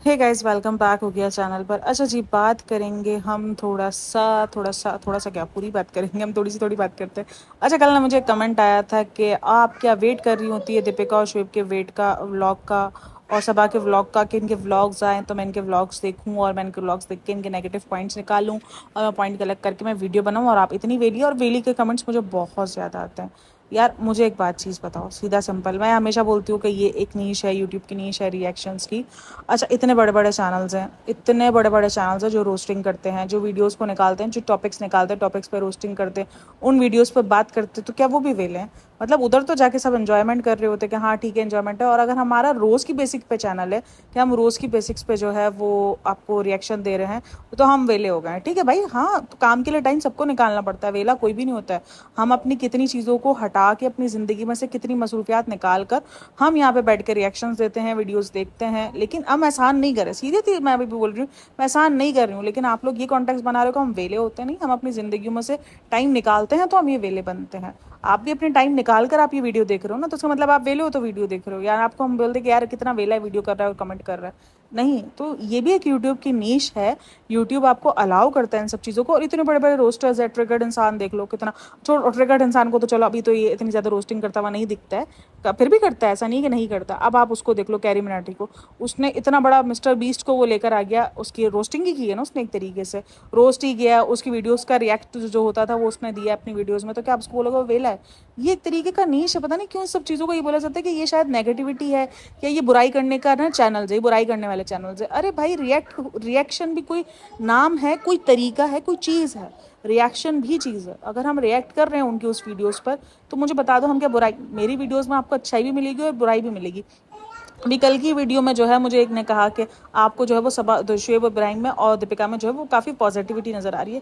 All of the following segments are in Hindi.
हे गाइस, वेलकम बैक हो गया चैनल पर। अच्छा जी, बात करेंगे हम थोड़ा सा क्या, पूरी बात करेंगे हम, थोड़ी बात करते हैं। अच्छा, कल ना मुझे कमेंट आया था कि आप क्या वेट कर रही होती है दीपिका और शुएब के वेट का, व्लॉग का और सबा के व्लॉग का, कि इनके व्लॉग्स आएँ तो मैं इनके व्लॉग्स देखूं और मैं इनके व्लॉग्स देख के इनके नेगेटिव पॉइंट्स निकालूं और मैं पॉइंट कलेक्ट करके मैं वीडियो बनाऊं। और आप इतनी वेली, और वेली के कमेंट्स मुझे बहुत ज़्यादा आते हैं। यार मुझे एक बात चीज़ बताओ, सीधा सिंपल, मैं हमेशा बोलती हूँ कि ये एक नीश है, यूट्यूब की नीश है रिएक्शंस की। अच्छा, इतने बड़े बड़े चैनल्स हैं, इतने बड़े बड़े चैनल्स हैं जो रोस्टिंग करते हैं, जो वीडियोस को निकालते हैं, जो टॉपिक्स निकालते हैं, टॉपिक्स पे रोस्टिंग करते हैं, उन वीडियोस पे बात करते हैं, तो क्या वो भी वेले हैं? मतलब उधर तो जाके सब एंजॉयमेंट कर रहे होते हैं कि हाँ ठीक है एंजॉयमेंट है, और अगर हमारा रोज़ की बेसिक पे चैनल है कि हम रोज़ की बेसिक्स पे जो है वो आपको रिएक्शन दे रहे हैं, तो हम वेले हो गए हैं। ठीक है भाई, हाँ तो काम के लिए टाइम सबको निकालना पड़ता है, वेला कोई भी नहीं होता है। हम अपनी कितनी चीज़ों को हटा के अपनी ज़िंदगी में से कितनी मसरूफियात निकाल कर हम यहाँ पे बैठ के रिएक्शंस देते हैं, वीडियोस देखते हैं। लेकिन हम एहसान नहीं कर रहे, सीधे थी मैं अभी भी बोल रही हूँ, मैं एहसान नहीं कर रही हूँ, लेकिन आप लोग ये कॉन्टेक्स्ट बना रहे हो कि हम वेले होते नहीं, हम अपनी ज़िंदगी में से टाइम निकालते हैं तो हम ये वेले बनते हैं। आप भी अपने टाइम निकाल कर आप ये वीडियो देख रहे हो ना, तो उसका मतलब आप वेले हो तो वीडियो देख रहे हो। यार आपको हम बोलते कि यार कितना वेला है, वीडियो कर रहा है और कमेंट कर रहा है, नहीं। तो ये भी एक यूट्यूब की नीश है, यूट्यूब आपको अलाउ करता है इन सब चीज़ों को। और इतने बड़े बड़े रोस्टर्स है, ट्रिगर्ड इंसान देख लो कितना, छोड़ ट्रिगर्ड इंसान को तो चलो अभी तो ये इतनी ज़्यादा रोस्टिंग करता हुआ नहीं दिखता है, फिर भी करता है, ऐसा नहीं कि नहीं करता। अब आप उसको देख लो, कैरी मिनाटी को, उसने इतना बड़ा मिस्टर बीस्ट को वो लेकर आ गया, उसकी रोस्टिंग ही की है ना उसने, एक तरीके से रोस्ट ही किया, उसकी वीडियोस का रिएक्ट जो होता था वो उसने दिया अपनी वीडियोस में, तो क्या आप उसको बोलोगे वो वेला है? ये एक तरीके का नीश है। पता नहीं क्यों इस सब चीज़ों को ये बोला जाता है कि ये शायद नेगेटिविटी है, या ये बुराई करने का ना चैनल है, बुराई करने वाले चैनल है। अरे भाई, रिएक्शन भी कोई नाम है, कोई तरीका है, कोई चीज़ है। रिएक्शन भी चीज़ है। अगर हम रिएक्ट कर रहे हैं उनकी उस वीडियोस पर, तो मुझे बता दो हम क्या बुराई, मेरी वीडियोस में आपको अच्छाई भी मिलेगी और बुराई भी मिलेगी। अभी कल की वीडियो में जो है मुझे एक ने कहा कि आपको जो है वो सबा, शुएब इब्राहिम में और दीपिका में जो है वो काफ़ी पॉजिटिविटी नज़र आ रही है।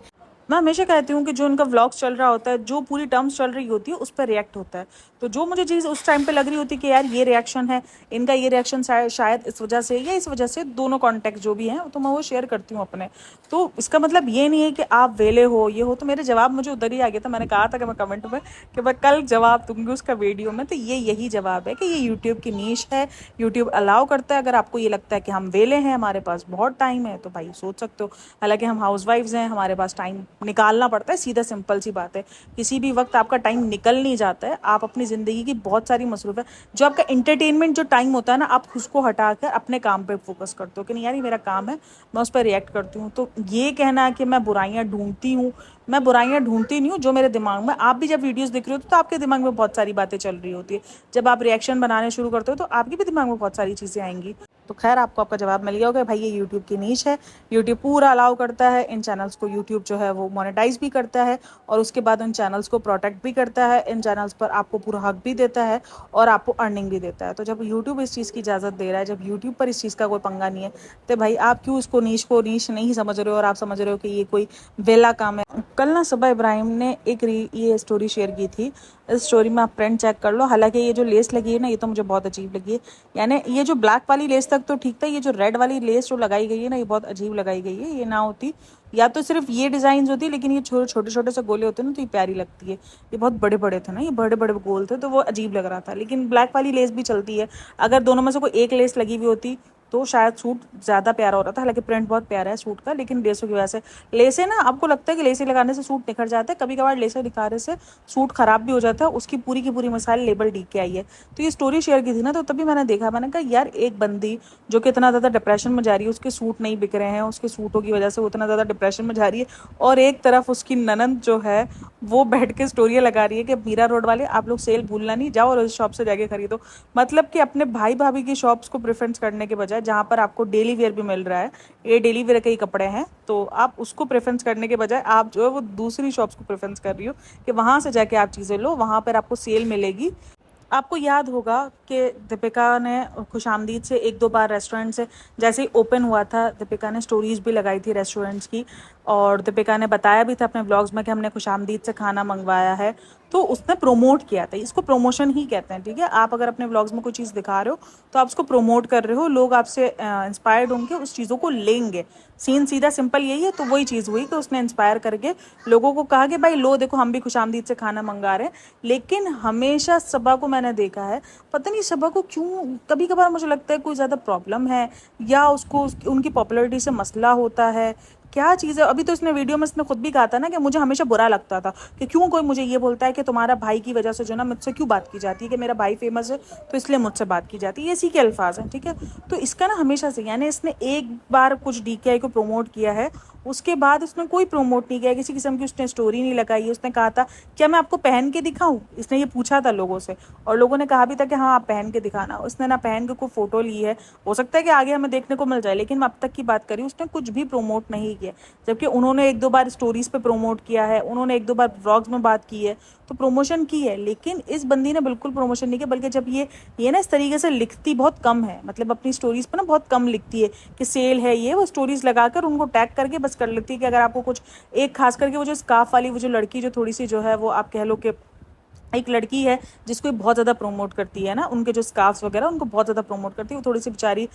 मैं हमेशा कहती हूँ कि जो उनका व्लॉग्स चल रहा होता है, जो पूरी टर्म्स चल रही होती है, उस पर रिएक्ट होता है। तो जो मुझे चीज़ उस टाइम पे लग रही होती है कि यार ये रिएक्शन है, इनका ये रिएक्शन शायद इस वजह से या इस वजह से, दोनों कॉन्टेक्ट जो भी हैं तो मैं वो शेयर करती हूँ अपने। तो इसका मतलब ये नहीं है कि आप वेले हो, ये हो। तो मेरे जवाब मुझे उधर ही आ गया था, मैंने कहा था कि मैं कमेंट में कि मैं कल जवाब दूंगी उसका वीडियो में। तो ये यही जवाब है कि ये यूट्यूब की नीश है, यूट्यूब अलाउ करता है। अगर आपको ये लगता है कि हम वेले हैं, हमारे पास बहुत टाइम है, तो भाई सोच सकते हो। हालांकि हम हाउस वाइफ्स हैं, हमारे पास टाइम निकालना पड़ता है, सीधा सिंपल सी बात है। किसी भी वक्त आपका टाइम निकल नहीं जाता है, आप अपनी ज़िंदगी की बहुत सारी मसरूफ है, जो आपका इंटरटेनमेंट जो टाइम होता है ना, आप उसको हटाकर अपने काम पे फोकस करते हो कि नहीं यार ये मेरा काम है, मैं उस पर रिएक्ट करती हूँ। तो ये कहना है कि मैं बुराइयाँ ढूंढती हूँ, मैं बुराइयाँ ढूंढती नहीं हूँ। जो मेरे दिमाग में, आप भी जब वीडियोस देख रहे हो तो आपके दिमाग में बहुत सारी बातें चल रही होती है। जब आप रिएक्शन बनाने शुरू करते हो तो आपके भी दिमाग में बहुत सारी चीज़ें आएंगी। तो खैर, आपको आपका जवाब मिल गया होगा भाई, ये यूट्यूब की नीच है, यूट्यूब पूरा अलाउ करता है इन चैनल्स को, यूट्यूब जो है वो मोनेटाइज भी करता है और उसके बाद उन चैनल्स को प्रोटेक्ट भी करता है। इन चैनल्स पर आपको पूरा हक भी देता है और आपको अर्निंग भी देता है। तो जब यूट्यूब इस चीज़ की इजाज़त दे रहा है, जब यूट्यूब पर इस चीज़ का कोई पंगा नहीं है, तो भाई आप क्यों उसको नीच नहीं समझ रहे हो, और आप समझ रहे हो कि ये कोई वेला काम है। कल ना सबा इब्राहिम ने एक ये स्टोरी शेयर की थी, इस स्टोरी में आप प्रिंट चेक कर लो। हालांकि ये जो लेस लगी है ना, ये तो मुझे बहुत अजीब लगी है। यानी ये जो ब्लैक वाली लेस तक तो ठीक था, ये जो रेड वाली लेस जो लगाई गई है ना, ये बहुत अजीब लगाई गई है। ये ना होती, या तो सिर्फ ये डिज़ाइन होती, लेकिन ये छोटे छोटे से गोले होते हैं ना, तो ये प्यारी लगती है। ये बहुत बड़े बड़े थे ना, ये बड़े बड़े गोल थे, तो वो अजीब लग रहा था। लेकिन ब्लैक वाली लेस भी चलती है, अगर दोनों में से कोई एक लेस लगी हुई होती तो शायद सूट ज़्यादा प्यारा हो रहा था। हालांकि प्रिंट बहुत प्यारा है सूट का, लेकिन लेसों की वजह से, लेसे ना आपको लगता है कि लेसे लगाने से सूट निखर जाता है, कभी कभार लेसे दिखाने से सूट खराब भी हो जाता है। उसकी पूरी की पूरी मिसाल लेबल डी के आई है। तो ये स्टोरी शेयर की थी ना, तो तभी मैंने देखा, मैंने कहा यार एक बंदी जो कि इतना ज़्यादा डिप्रेशन में जा रही है, उसके सूट नहीं बिक रहे हैं, उसके सूटों की वजह से वो इतना ज़्यादा डिप्रेशन में जा रही है, और एक तरफ उसकी ननंद जो है वो बैठ के स्टोरियाँ लगा रही है कि मीरा रोड वाले आप लोग सेल भूलना नहीं, जाओ और उस शॉप से जाके खरीदो। मतलब कि अपने भाई भाभी की शॉप्स को प्रेफरेंस करने के बजाय, जहाँ पर आपको डेली वेयर भी मिल रहा है, ये डेली वेयर के ही कपड़े हैं, तो आप उसको प्रेफरेंस करने के बजाय आप जो है वो दूसरी शॉप्स को प्रेफरेंस कर रही हो कि वहाँ से जाके आप चीज़ें लो, वहाँ पर आपको सेल मिलेगी। आपको याद होगा कि दीपिका ने खुशामदीद से एक दो बार रेस्टोरेंट से जैसे ही ओपन हुआ था, दीपिका ने स्टोरीज भी लगाई थी रेस्टोरेंट्स की, और दीपिका ने बताया भी था अपने व्लॉग्स में कि हमने खुशामदीद से खाना मंगवाया है। तो उसने प्रमोट किया था। इसको प्रमोशन ही कहते हैं, ठीक है। आप अगर अपने व्लॉग्स में कोई चीज़ दिखा रहे हो तो आप उसको प्रमोट कर रहे हो, लोग आपसे इंस्पायर्ड होंगे, उस चीज़ों को लेंगे। सीन सीधा सिंपल यही है। तो वही चीज़ हुई कि उसने इंस्पायर करके लोगों को कहा कि भाई लो देखो, हम भी खुशामदीद से खाना मंगा रहे हैं। लेकिन हमेशा सबा को मैंने देखा है, पता नहीं सबा को क्यों, कभी कभार मुझे लगता है कोई ज़्यादा प्रॉब्लम है या उसको उनकी पॉपुलैरिटी से मसला होता है, क्या चीज़ है। अभी तो इसने वीडियो में इसने खुद भी कहा था ना कि मुझे हमेशा बुरा लगता था कि क्यों कोई मुझे ये बोलता है कि तुम्हारा भाई की वजह से जो ना मुझसे क्यों बात की जाती है, कि मेरा भाई फेमस है तो इसलिए मुझसे बात की जाती है, इसी के अल्फाज हैं, ठीक है। तो इसका ना हमेशा से, यानी इसने एक बार कुछ DKI को प्रमोट किया है, उसके बाद उसने कोई प्रमोट नहीं किया, किसी किस्म की उसने स्टोरी नहीं लगाई। उसने कहा था क्या मैं आपको पहन के दिखाऊं, इसने ये पूछा था लोगों से, और लोगों ने कहा भी था कि हाँ आप पहन के दिखाना। उसने ना पहन के कोई फोटो ली है, हो सकता है कि आगे हमें देखने को मिल जाए, लेकिन मैं अब तक की बात करी उसने कुछ भी प्रमोट नहीं किया। जबकि उन्होंने एक दो बार स्टोरीज पे प्रमोट किया है, उन्होंने एक दो बार व्लॉग्स में बात की है, तो प्रमोशन की है। लेकिन इस बंदी ने बिल्कुल प्रमोशन नहीं किया, बल्कि जब ये ना इस तरीके से लिखती बहुत कम है, मतलब अपनी स्टोरीज पर ना बहुत कम लिखती है कि सेल है ये, वो स्टोरीज लगाकर उनको टैग करके बस कर लेती है कि अगर आपको कुछ, एक खास करके वो जो स्कार्फ वाली वो जो लड़की जो थोड़ी सी जो है वो आप कह लो कि एक लड़की है जिसको बहुत ज़्यादा प्रमोट करती है ना, उनके जो स्कार्फ्स वगैरह उनको बहुत ज़्यादा प्रमोट करती है। वो थोड़ी सी बेचारी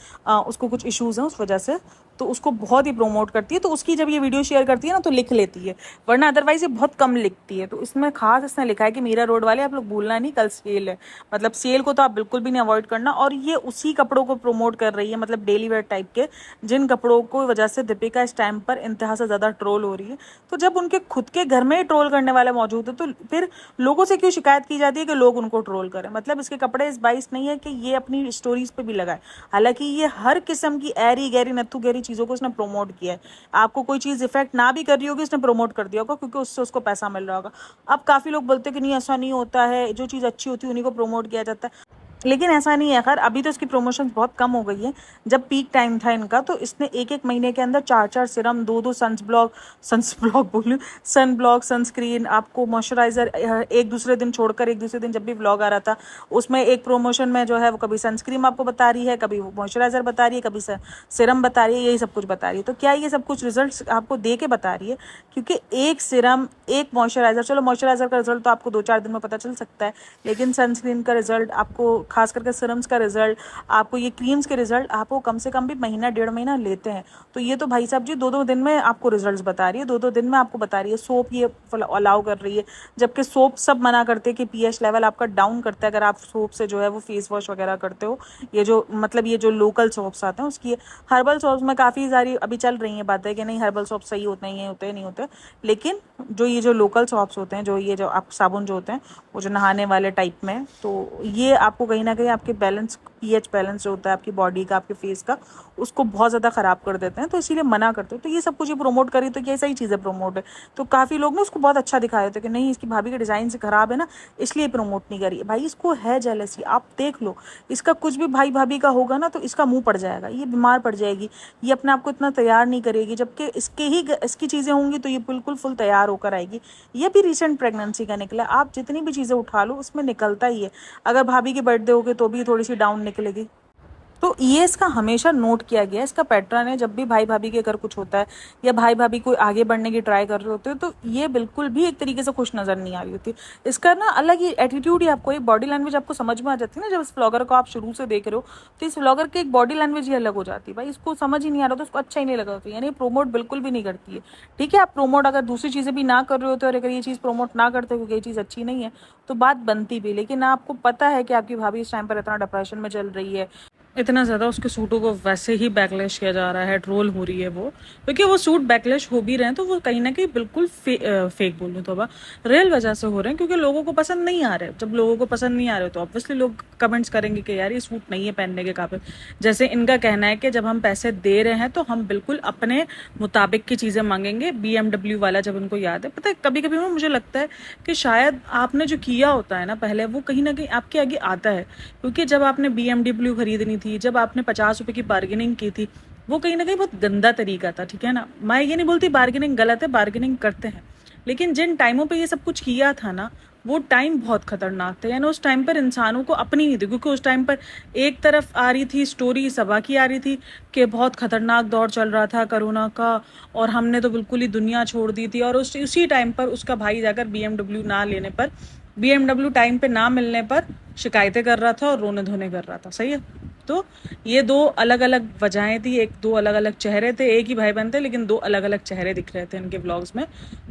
उसको कुछ इश्यूज़ हैं उस वजह से, तो उसको बहुत ही प्रमोट करती है। तो उसकी जब ये वीडियो शेयर करती है ना तो लिख लेती है, वरना अदरवाइज ये बहुत कम लिखती है। तो इसमें खास इसने लिखा है कि मीरा रोड वाले आप लोग भूलना नहीं, कल सेल है, मतलब सेल को तो आप बिल्कुल भी नहीं अवॉइड करना। और ये उसी कपड़ों को प्रमोट कर रही है, मतलब डेली वेयर टाइप के, जिन कपड़ों को वजह से दीपिका इस टाइम पर इंतहा से ज़्यादा ट्रोल हो रही है। तो जब उनके खुद के घर में ही ट्रोल करने वाले मौजूद है, तो फिर लोगों से क्यों शिकायत की जाती है कि लोग उनको ट्रोल करें। मतलब इसके कपड़े इस बाइस नहीं है कि ये अपनी स्टोरीज पे भी लगाए, हालांकि ये हर किस्म की ऐरी गैरी नत्थु गैरी चीज़ों को इसने प्रमोट किया है। आपको कोई चीज़ इफेक्ट ना भी कर रही होगी, इसने प्रमोट कर दिया होगा क्योंकि उससे उसको पैसा मिल रहा होगा। अब काफ़ी लोग बोलते हैं कि नहीं ऐसा नहीं होता है, जो चीज़ अच्छी होती है उन्हीं को प्रमोट किया जाता है, लेकिन ऐसा नहीं है। खैर अभी तो इसकी प्रमोशन बहुत कम हो गई है। जब पीक टाइम था इनका तो इसने एक एक महीने के अंदर 4 4 सिरम, 2 2 सनब्लॉक बोलूँ, सनब्लॉक, सनस्क्रीन, आपको मॉइस्चराइजर, एक दूसरे दिन छोड़कर एक दूसरे दिन जब भी व्लॉग आ रहा था उसमें एक प्रोमोशन में जो है वो कभी सनस्क्रीन आपको बता रही है, कभी मॉइस्चराइजर बता रही है, कभी सिरम बता रही है, यही सब कुछ बता रही है। तो क्या ये सब कुछ रिजल्ट आपको दे के बता रही है? क्योंकि एक सिरम, एक मॉइस्चराइजर, चलो मॉइस्चराइजर का रिजल्ट तो आपको 2 4 दिन में पता चल सकता है, लेकिन सनस्क्रीन का रिजल्ट आपको, खास करके सिरम्स का रिजल्ट आपको, ये क्रीम्स के रिजल्ट आपको कम से कम भी महीना 1.5 महीना लेते हैं। तो ये तो भाई साहब जी 2 2 दिन में आपको रिजल्ट्स बता रही है, 2 2 दिन में आपको बता रही है। सोप ये अलाउ कर रही है, जबकि सोप सब मना करते हैं कि पीएच लेवल आपका डाउन करता है अगर आप सोप से जो है वो फेस वॉश वगैरह करते हो। ये जो मतलब ये जो लोकल सोप्स आते हैं उसकी, हर्बल सोप्स में काफ़ी सारी अभी चल रही हैं बातें कि नहीं हर्बल सोप सही होते हैं, ये होते हैं नहीं होते, लेकिन जो ये जो लोकल सोप्स होते हैं, जो ये जो आप साबुन जो होते हैं वो जो नहाने वाले टाइप में, तो ये आपको कहीं ना कहीं आपके बैलेंस, पीएच बैलेंस जो होता है आपकी बॉडी का, आपके फेस का, उसको बहुत ज़्यादा ख़राब कर देते हैं, तो इसीलिए मना करते हैं। तो ये सब कुछ ये प्रमोट करी तो ये सही चीज़ है प्रमोट है। तो काफ़ी लोग ना उसको बहुत अच्छा दिखाए थे कि नहीं इसकी भाभी के डिज़ाइन से ख़राब है ना इसलिए प्रमोट नहीं करी। भाई इसको है जेलसी, आप देख लो, इसका कुछ भी भाई भाभी का होगा ना तो इसका मुंह पड़ जाएगा, ये बीमार पड़ जाएगी, ये अपने आप को इतना तैयार नहीं करेगी, जबकि इसकी चीज़ें होंगी तो ये बिल्कुल फुल तैयार होकर आएगी। ये भी रिसेंट प्रेगनेंसी का निकला, आप जितनी भी चीज़ें उठा लो उसमें निकलता ही है। अगर भाभी के बर्थडे हो गए तो भी थोड़ी सी डाउन निकलेगी। तो ये इसका हमेशा नोट किया गया है, इसका पैटर्न है। जब भी भाई भाभी के घर कुछ होता है या भाई भाभी कोई आगे बढ़ने की ट्राई कर रहे होते हैं तो ये बिल्कुल भी एक तरीके से खुश नज़र नहीं आ रही होती। इसका ना अलग ही एटीट्यूड ही, आपको एक बॉडी लैंग्वेज आपको समझ में आ जाती है ना। जब इस व्लॉगर को आप शुरू से देख रहे हो तो इस व्लॉगर की एक बॉडी लैंग्वेज ही अलग हो जाती है। भाई इसको समझ ही नहीं आ रहा तो उसको अच्छा ही नहीं लगा होता, यानी प्रोमोट बिल्कुल भी नहीं करती है। ठीक है, आप प्रोमोट अगर दूसरी चीज़ें भी ना कर रहे होते और अगर ये चीज़ प्रोमोट ना करते क्योंकि ये चीज़ अच्छी नहीं है तो बात बनती भी, लेकिन आपको पता है कि आपकी भाभी इस टाइम पर इतना डिप्रेशन में चल रही है, इतना ज़्यादा उसके सूटों को वैसे ही बैकलैश किया जा रहा है, ट्रोल हो रही है वो, क्योंकि वो सूट बैकलैश हो भी रहे हैं तो वो कहीं ना कहीं बिल्कुल फेक बोल रही तो रियल वजह से हो रहे हैं, क्योंकि लोगों को पसंद नहीं आ रहे। जब लोगों को पसंद नहीं आ रहे तो ऑब्वियसली लोग कमेंट्स करेंगे कि यार ये सूट नहीं है पहनने के काबिल। जैसे इनका कहना है कि जब हम पैसे दे रहे हैं तो हम बिल्कुल अपने मुताबिक की चीज़ें मांगेंगे। BMW वाला जब उनको याद है, पता है कभी कभी मुझे लगता है कि शायद आपने जो किया होता है ना पहले वो कहीं ना कहीं आपके आगे आता है, क्योंकि जब आपने BMW खरीदनी थी, जब आपने 50 रुपए की बार्गेनिंग की थी, वो कहीं ना कहीं बहुत गंदा तरीका था। ठीक है ना, मैं ये नहीं बोलती बार्गेनिंग गलत है, बार्गेनिंग करते हैं, लेकिन जिन टाइमों पे ये सब कुछ किया था ना वो टाइम बहुत खतरनाक था। यानी उस टाइम पर इंसानों को अपनी नहीं थी, क्योंकि उस टाइम पर एक तरफ आ रही थी स्टोरी सबा की आ रही थी कि बहुत खतरनाक दौर चल रहा था कोरोना का और हमने तो बिल्कुल ही दुनिया छोड़ दी थी, और उसी टाइम पर उसका भाई जाकर BMW ना लेने पर BMW टाइम पे ना मिलने पर शिकायतें कर रहा था और रोने धोने कर रहा था। सही है। तो ये दो अलग अलग वजहें थी, एक दो अलग अलग चेहरे थे, एक ही भाई बहन थे लेकिन दो अलग अलग चेहरे दिख रहे थे इनके व्लॉग्स में।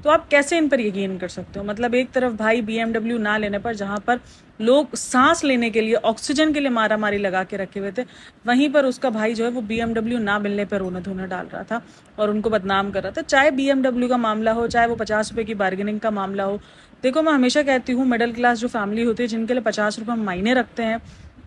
तो आप कैसे इन पर यकीन कर सकते हो? मतलब एक तरफ भाई BMW ना लेने पर, जहाँ पर लोग सांस लेने के लिए ऑक्सीजन के लिए मारा मारी लगा के रखे हुए थे, वहीं पर उसका भाई जो है वो BMW ना मिलने पर रोने धोने डाल रहा था और उनको बदनाम कर रहा था। चाहे BMW का मामला हो, चाहे वो 50 रुपये की बार्गेनिंग का मामला हो। देखो, मैं हमेशा कहती हूँ मिडिल क्लास जो फैमिली होती है जिनके लिए 50 रुपये मायने रखते हैं,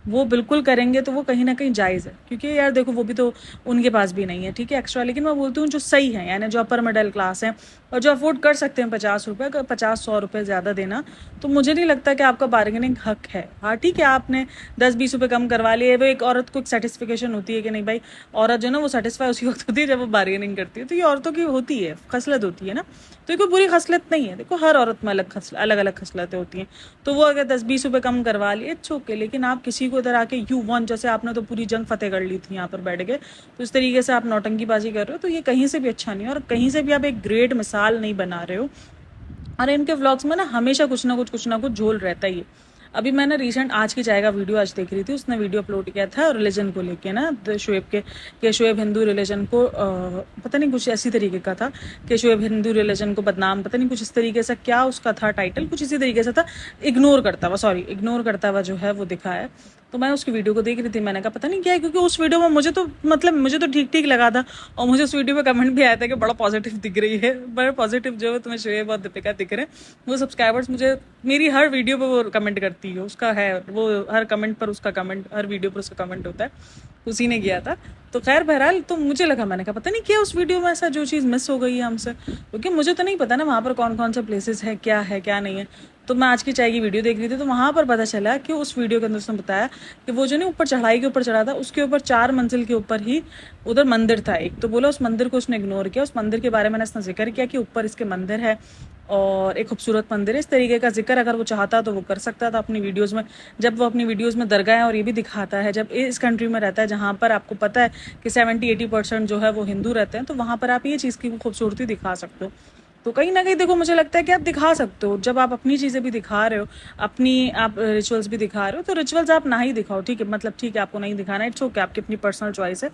वो बिल्कुल करेंगे तो वो कहीं ना कहीं जायज़ है, क्योंकि यार देखो वो भी तो उनके पास भी नहीं है, ठीक है, एक्स्ट्रा। लेकिन मैं बोलती हूँ जो सही है, यानी जो अपर मिडिल क्लास है और जो अफोर्ड कर सकते हैं 50 रुपये, अगर 50-100 रुपये ज़्यादा देना, तो मुझे नहीं लगता कि आपका बार्गेनिंग हक है। हाँ ठीक है, आपने 10-20 रुपये कम करवा लिए, वो एक औरत को एक सेटिस्फिकेशन होती है कि नहीं भाई, औरत जो है ना वो सेटिस्फाई उसी वक्त होती है जब वो बार्गेनिंग करती है। तो ये औरतों की होती है, खसलत होती है ना। तो ये कोई बुरी खसलत नहीं है। देखो हर औरत में अलग अलग खसलतें होती हैं। तो वो अगर 10-20 रुपये कम करवा लिए, इट्स ओके। लेकिन आप किसी को इधर आके यू वॉन्ट, जैसे आपने तो पूरी जंग फतेह कर ली थी यहाँ पर बैठ के, तो इस तरीके से आप नौटंकीबाजी कर रहे हो, तो ये कहीं से भी अच्छा नहीं है और कहीं से भी आप एक ग्रेट मिसाल नहीं बना रहे हो। और इनके व्लॉग्स में ना हमेशा कुछ ना कुछ झोल रहता ही है। अभी मैंने रिसेंट आज की चाय का वीडियो आज देख रही थी, उसने वीडियो अपलोड किया था रिलीजन को लेके ना, शोएब के शोएब हिंदू रिलीजन को पता नहीं कुछ ऐसी तरीके का था कि शोएब हिंदू रिलीजन को बदनाम, पता नहीं कुछ इस तरीके से, क्या उसका था टाइटल, कुछ इसी तरीके से था। इग्नोर करता हुआ जो है वो दिखा है। तो मैं उसकी वीडियो को देख रही थी, मैंने कहा पता नहीं क्या है, क्योंकि उस वीडियो में मुझे तो ठीक ठीक लगा था। और मुझे उस वीडियो में कमेंट भी आया था कि बड़ा पॉजिटिव दिख रही है, बड़ा पॉजिटिव जो है तुम्हें शोएब और दीपिका दिख रहे हैं। वो सब्सक्राइबर्स मुझे मेरी हर वीडियो पे वो कमेंट करती है, उसका है वो हर कमेंट पर उसका कमेंट, हर वीडियो पर उसका कमेंट होता है, उसी ने किया था। तो खैर बहरहाल, तो मुझे लगा, मैंने कहा पता नहीं क्या उस वीडियो में ऐसा जो चीज़ मिस हो गई है हमसे, क्योंकि मुझे तो नहीं पता ना वहाँ पर कौन कौन से प्लेसेस है क्या नहीं है। तो मैं आज की चाय की वीडियो देख रही थी, तो वहाँ पर पता चला कि उस वीडियो के अंदर उसने बताया कि वो जो नहीं ऊपर चढ़ाई के ऊपर चढ़ा था, उसके ऊपर 4 मंजिल के ऊपर ही उधर मंदिर था एक। तो बोला उस मंदिर को उसने इग्नोर किया, उस मंदिर के बारे में इसने जिक्र किया कि ऊपर इसके मंदिर है और एक खूबसूरत मंदिर है। इस तरीके का जिक्र अगर वो चाहता तो वो कर सकता था अपनी वीडियोस में। जब वो अपनी वीडियोस में दरगाह है और ये भी दिखाता है, जब इस कंट्री में रहता है जहाँ पर आपको पता है कि 70-80% जो है वो हिंदू रहते हैं, तो वहाँ पर आप ये चीज़ की खूबसूरती दिखा सकते हो। तो कहीं ना कहीं देखो, मुझे लगता है कि आप दिखा सकते हो, जब आप अपनी चीज़ें भी दिखा रहे हो, अपनी आप रिचुअल्स भी दिखा रहे हो, तो रिचुअल्स आप ना ही दिखाओ, ठीक है, मतलब ठीक है आपको नहीं दिखाना, इट्स ओके, आपकी अपनी पर्सनल चॉइस है।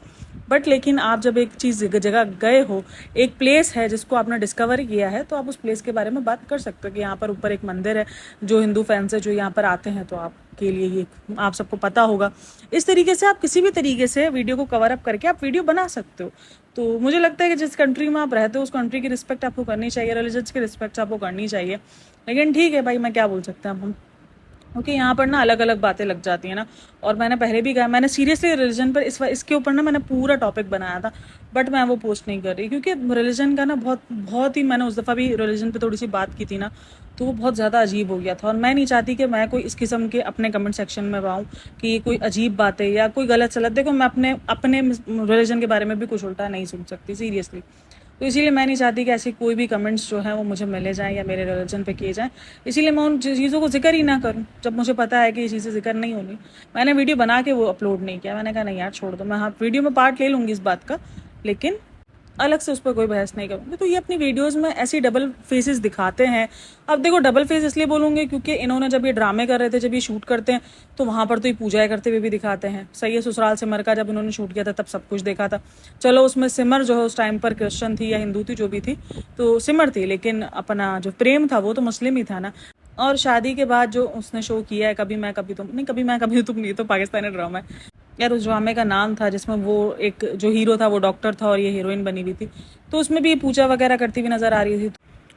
बट लेकिन आप जब एक चीज़ जगह गए हो, एक प्लेस है जिसको आपने डिस्कवर किया है, तो आप उस प्लेस के बारे में बात कर सकते हो कि यहाँ पर ऊपर एक मंदिर है, जो हिंदू फैंस है जो यहाँ पर आते हैं, तो आपके लिए ये आप सबको पता होगा। इस तरीके से आप किसी भी तरीके से वीडियो को कवर अप करके आप वीडियो बना सकते हो। तो मुझे लगता है कि जिस कंट्री में आप रहते हो उस कंट्री की रिस्पेक्ट आपको करनी चाहिए, रिलीजन्स की रिस्पेक्ट आपको करनी चाहिए। लेकिन ठीक है भाई, मैं क्या बोल सकते हैं अब हम, क्योंकि यहाँ पर ना अलग अलग बातें लग जाती हैं ना। और मैंने पहले भी कहा, मैंने सीरियसली रिलीजन पर इसके ऊपर ना मैंने पूरा टॉपिक बनाया था, बट मैं वो पोस्ट नहीं कर रही, क्योंकि रिलीजन का ना बहुत ही, मैंने उस दफ़ा भी रिलीजन पे थोड़ी सी बात की थी ना, तो वो बहुत ज़्यादा अजीब हो गया था। और मैं नहीं चाहती कि मैं कोई इस किस्म के अपने कमेंट सेक्शन में पाऊँ कि कोई अजीब बातें या कोई गलत सलत। देखो, मैं अपने अपने रिलीजन के बारे में भी कुछ उल्टा नहीं सुन सकती सीरियसली। तो इसीलिए मैं नहीं चाहती कि ऐसी कोई भी कमेंट्स जो हैं वो मुझे मिले जाएं या मेरे रिलीजन पे किए जाएं। इसीलिए मैं उन चीज़ों को जिक्र ही ना करूं जब मुझे पता है कि ये चीज़ें जिक्र नहीं होनी। मैंने वीडियो बना के वो अपलोड नहीं किया, मैंने कहा नहीं यार छोड़ दो, मैं हाँ वीडियो में पार्ट ले लूँगी इस बात का, लेकिन अलग से उस पर कोई बहस नहीं करूँगी। तो ये अपनी वीडियोस में ऐसी डबल फेसेस दिखाते हैं। अब देखो, डबल फेस इसलिए बोलूँगी क्योंकि इन्होंने जब ये ड्रामे कर रहे थे, जब ये शूट करते हैं, तो वहाँ पर तो ये पूजाएं करते हुए भी दिखाते हैं। सही है, ससुराल सिमर का जब इन्होंने शूट किया था तब सब कुछ देखा था। चलो उसमें सिमर जो है उस टाइम पर क्रिश्चियन थी या हिंदू थी, जो भी थी, तो सिमर थी, लेकिन अपना जो प्रेम था वो तो मुस्लिम ही था ना। और शादी के बाद जो उसने शो किया है, कभी मैं कभी तुम नहीं, कभी मैं कभी तुम नहीं, तो पाकिस्तानी ड्रामा है यार। उस ड्रामे का नाम था जिसमें वो एक जो हीरो था वो डॉक्टर था और ये हीरोइन बनी हुई थी, तो उसमें भी ये पूजा वगैरह करती हुई नजर आ रही थी।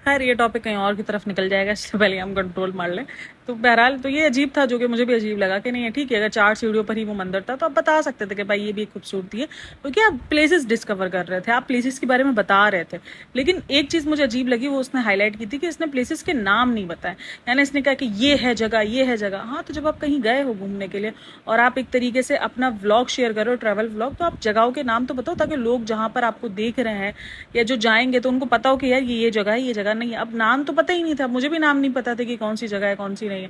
खैर ये टॉपिक कहीं और की तरफ निकल जाएगा, इससे पहले हम कंट्रोल मार लें। तो बहरहाल, तो ये अजीब था, जो कि मुझे भी अजीब लगा कि नहीं है ठीक है, अगर 4 सीढ़ियों पर ही वो मंदिर था तो आप बता सकते थे कि भाई ये भी एक खूबसूरती है, क्योंकि आप प्लेसेस डिस्कवर कर रहे थे, आप प्लेसेस के बारे में बता रहे थे। लेकिन एक चीज़ मुझे अजीब लगी, वो उसने हाईलाइट की थी कि इसने प्लेसेस के नाम नहीं बताए, यानी इसने कहा कि ये है जगह। हाँ, तो जब आप कहीं गए हो घूमने के लिए और आप एक तरीके से अपना व्लॉग शेयर कर रहे हो, ट्रैवल व्लॉग, तो आप जगहों के नाम तो बताओ, ताकि लोग जहाँ पर आपको देख रहे हैं या जो जाएंगे तो उनको पता हो कि यार ये जगह है, ये जगह नहीं है। अब नाम तो पता ही नहीं था, मुझे भी नाम नहीं पता था कि कौन सी जगह है कौन सी नहीं है।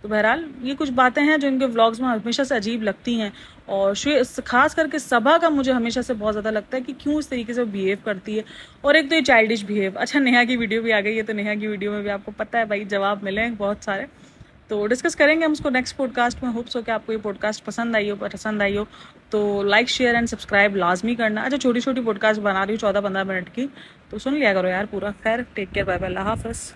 तो बहरहाल, ये कुछ बातें हैं जो इनके व्लॉग्स में हमेशा से अजीब लगती हैं। और खास करके सभा का मुझे हमेशा से बहुत ज़्यादा लगता है कि क्यों इस तरीके से बिहेव करती है। और एक तो ये चाइल्डिश बिहेव। अच्छा, नेहा की वीडियो भी आ गई है, तो नेहा की वीडियो में भी आपको पता है भाई जवाब मिले हैं बहुत सारे। तो डिस्कस करेंगे हम उसको नेक्स्ट पॉडकास्ट में। होप्स हो कि आपको ये पॉडकास्ट पसंद आई हो तो लाइक शेयर एंड सब्सक्राइब लाजमी करना। अच्छा, छोटी छोटी पॉडकास्ट बना रही हूँ 14-15 मिनट की, तो सुन लिया करो यार पूरा। खैर, टेक केयर, बाय बाय, अल्लाह हाफ़िज़।